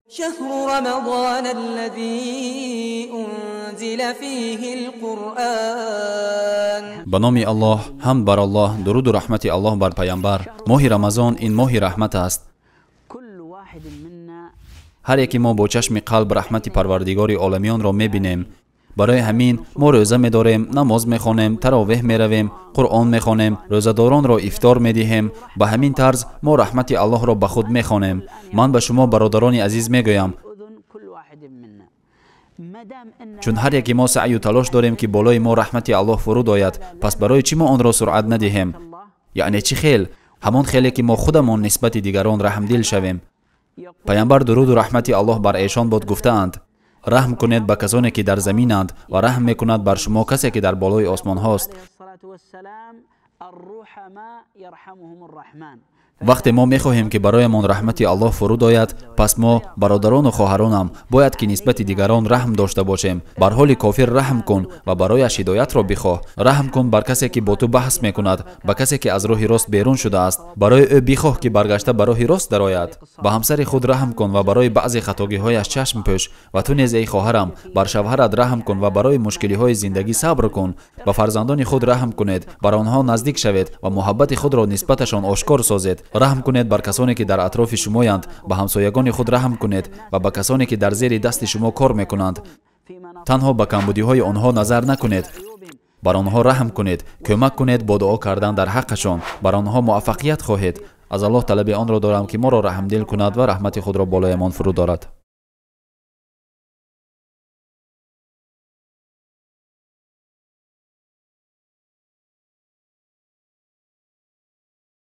شهر رمضان الذي أنزل فيه القرآن. به نام الله، حمد بر الله، درود و رحمت الله بر پیامبر. ماه رمضان این ماه رحمت است. هر یکی ما با چشم قلب رحمت پروردگار عالمیان را میبینیم. برای همین ما روزه می‌داریم، نماز می‌خوانیم، تراویح می‌رویم، قرآن می‌خوانیم، روزه‌داران را افطار می‌دهیم. به همین طرز ما رحمت الله را به خود می‌خوانیم. من به شما برادران عزیز میگویم، چون هر یکی ما سعی و تلاش داریم که بالای ما رحمت الله فرود آید، پس برای چی ما آن را سرعت ندهیم؟ یعنی چی خیل؟ همان خیلی که ما خودمان نسبت دیگران رحمدل شویم. پیامبر درود و رحمت الله بر ایشان باد گفتند: رحم کنید به کسانی که در زمینند و رحم میکند بر شما کسی که در بالای آسمان هاست. وقتی ما میخواهیم که برایمان رحمت الله فرود آید، پس ما برادران و خواهرانم باید که نسبت دیگران رحم داشته باشیم. بر حال کافر رحم کن و برایش هدایت را بخواه. رحم کن بر کسی که با تو بحث میکند، به کسی که از راه راست بیرون شده است، برای او بخواه که برگشته به راه راست درآید. به همسر خود رحم کن و برای بعضی خطاگی هایش چشم پوش. و تو نیز ای خواهرم بر شوهرت رحم کن و برای مشکلی های زندگی صبر کن. به فرزندان خود رحم کنید، بر آنها نزدیک شوید و محبت خود را نسبتشان آشکار سازید. رحم کنید بر کسانی که در اطراف شمایند، به همسایگان خود رحم کنید و به کسانی که در زیر دست شما کار میکنند. تنها به کمبودی های آنها نظر نکنید، بر آنها رحم کنید، کمک کنید با دعا کردن در حقشان، بر آنها موفقیت خواهید. از الله طلب آن را دارم که ما را رحمدل کند و رحمت خود را بالایمان فرود دارد.